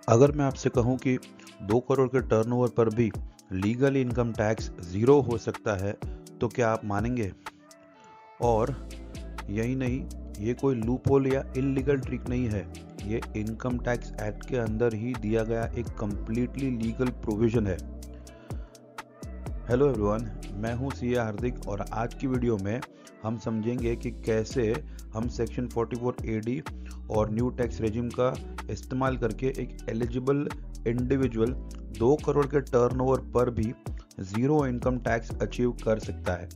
अगर मैं आपसे कहूं कि 2 करोड़ के टर्नओवर पर भी लीगल इनकम टैक्स ज़ीरो हो सकता है, तो क्या आप मानेंगे? और यही नहीं, ये कोई लूपहोल या इल्लीगल ट्रिक नहीं है। ये इनकम टैक्स एक्ट के अंदर ही दिया गया एक कंप्लीटली लीगल प्रोविजन है। हेलो एवरीवन, मैं हूं सीए हार्दिक और आज की वीडियो में हम समझेंगे कि कैसे हम सेक्शन 44 एडी और न्यू टैक्स रेजिम का इस्तेमाल करके एक एलिजिबल इंडिविजुअल 2 करोड़ के टर्नओवर पर भी ज़ीरो इनकम टैक्स अचीव कर सकता है।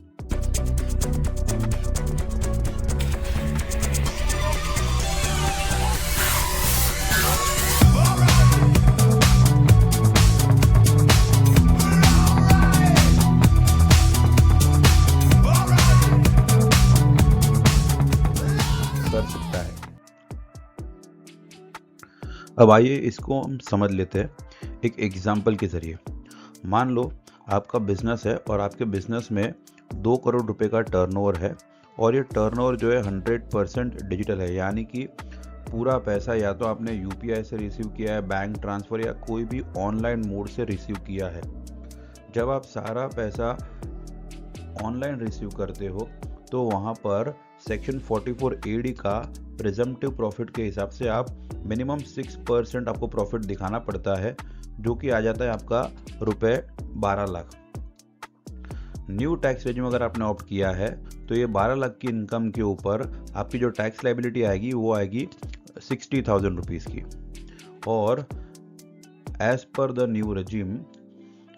अब आइए इसको हम समझ लेते हैं एक एग्जाम्पल के ज़रिए। मान लो आपका बिजनेस है और आपके बिजनेस में 2 करोड़ रुपए का टर्नओवर है और ये टर्नओवर जो है 100% डिजिटल है, यानी कि पूरा पैसा या तो आपने यूपीआई से रिसीव किया है, बैंक ट्रांसफ़र या कोई भी ऑनलाइन मोड से रिसीव किया है। जब आप सारा पैसा ऑनलाइन रिसीव करते हो तो वहाँ पर सेक्शन 44 एडी का प्रिजम्पटिव प्रॉफिट के हिसाब से आप मिनिमम 6% आपको प्रॉफिट दिखाना पड़ता है, जो कि आ जाता है आपका रुपए 12 लाख। न्यू टैक्स रेजिम अगर आपने ऑप्ट किया है तो ये 12 लाख की इनकम के ऊपर आपकी जो टैक्स लायबिलिटी आएगी वो आएगी 60,000 रुपीज़ की। और एज पर the new regime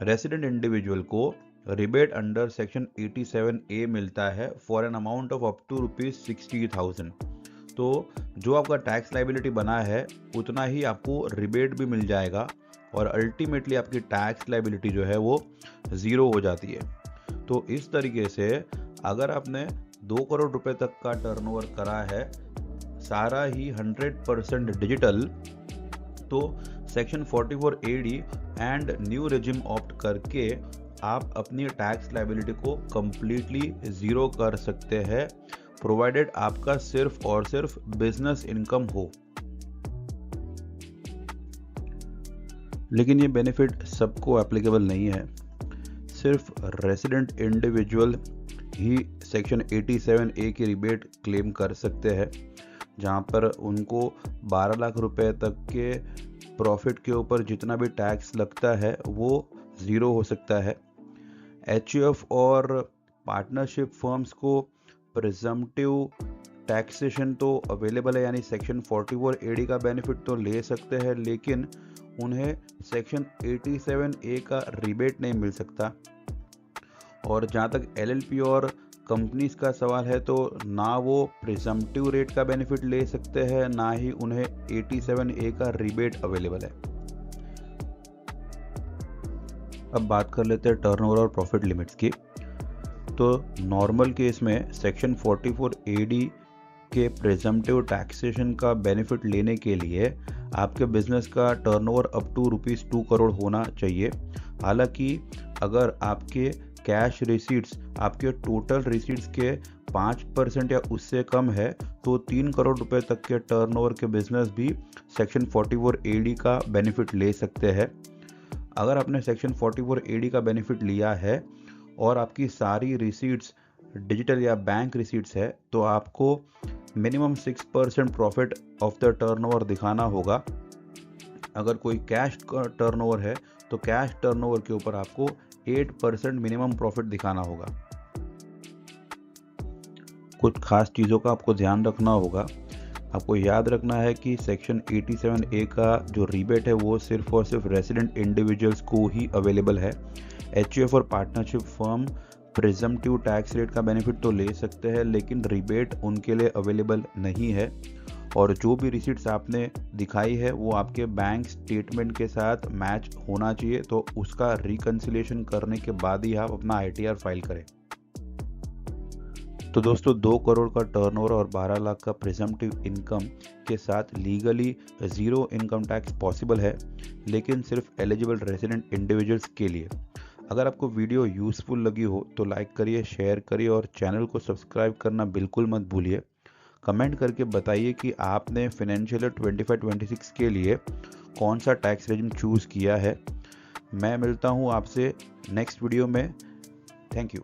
resident individual को रिबेट अंडर सेक्शन 87A मिलता है for an amount of up to ₹60,000। तो जो आपका टैक्स लायबिलिटी बना है उतना ही आपको रिबेट भी मिल जाएगा और अल्टीमेटली आपकी टैक्स लायबिलिटी जो है वो ज़ीरो हो जाती है। तो इस तरीके से अगर आपने 2 करोड़ रुपए तक का टर्नओवर करा है, सारा ही 100% डिजिटल, तो section 44 AD and new regime opt करके आप अपनी टैक्स लायबिलिटी को कंप्लीटली ज़ीरो कर सकते हैं, प्रोवाइडेड आपका सिर्फ और सिर्फ बिजनेस इनकम हो। लेकिन ये बेनिफिट सबको एप्लीकेबल नहीं है। सिर्फ रेसिडेंट इंडिविजुअल ही सेक्शन 87A की रिबेट क्लेम कर सकते हैं, जहाँ पर उनको 12 लाख रुपए तक के प्रॉफिट के ऊपर जितना भी टैक्स लगता है वो ज़ीरो हो सकता है। एचयूएफ और पार्टनरशिप फर्म्स को प्रिजम्पटिव टैक्सेशन तो अवेलेबल है, यानी सेक्शन 44 एडी का बेनिफिट तो ले सकते हैं, लेकिन उन्हें सेक्शन 87A का रिबेट नहीं मिल सकता। और जहाँ तक एलएलपी और कंपनीज का सवाल है तो ना वो प्रिजम्पटिव रेट का बेनिफिट ले सकते हैं, ना ही उन्हें 87A का रिबेट अवेलेबल है। अब बात कर लेते हैं टर्नओवर और प्रॉफिट लिमिट्स की। तो नॉर्मल केस में सेक्शन 44 एडी के प्रिजम्पटिव टैक्सेशन का बेनिफिट लेने के लिए आपके बिजनेस का टर्नओवर अप टू ₹2 करोड़ होना चाहिए। हालांकि अगर आपके कैश रिसीट्स आपके टोटल रिसीट्स के 5% या उससे कम है तो 3 करोड़ रुपए तक के टर्नओवर के बिजनेस भी सेक्शन 44 एडी का बेनिफिट ले सकते हैं। अगर आपने सेक्शन 44 एडी का बेनिफिट लिया है और आपकी सारी रिसीट्स डिजिटल या बैंक रिसीट्स है तो आपको minimum 6% profit of the turnover दिखाना होगा। अगर कोई कैश टर्नओवर है तो कैश टर्नओवर के ऊपर आपको 8% मिनिमम प्रॉफिट दिखाना होगा। कुछ खास चीज़ों का आपको ध्यान रखना होगा। आपको याद रखना है कि सेक्शन 87A का जो रिबेट है वो सिर्फ और सिर्फ रेसिडेंट इंडिविजुअल्स को ही अवेलेबल है। एचयूएफ और partnership firm presumptive tax rate का बेनिफिट तो ले सकते हैं, लेकिन रिबेट उनके लिए अवेलेबल नहीं है। और जो भी रिसीट्स आपने दिखाई है वो आपके बैंक स्टेटमेंट के साथ मैच होना चाहिए, तो उसका रिकन्सिलेशन करने के बाद ही आप अपना ITR फाइल करें। तो दोस्तों, 2 करोड़ का टर्नओवर और 12 लाख का प्रिजम्पटिव इनकम के साथ legally zero income tax possible है, लेकिन सिर्फ एलिजिबल रेजिडेंट इंडिविजुअल्स के लिए। अगर आपको वीडियो यूज़फुल लगी हो तो लाइक करिए, शेयर करिए और चैनल को सब्सक्राइब करना बिल्कुल मत भूलिए। कमेंट करके बताइए कि आपने फाइनेंशियल ईयर 25-26 के लिए कौन सा टैक्स रेजिम चूज़ किया है। मैं मिलता हूँ आपसे नेक्स्ट वीडियो में। Thank you.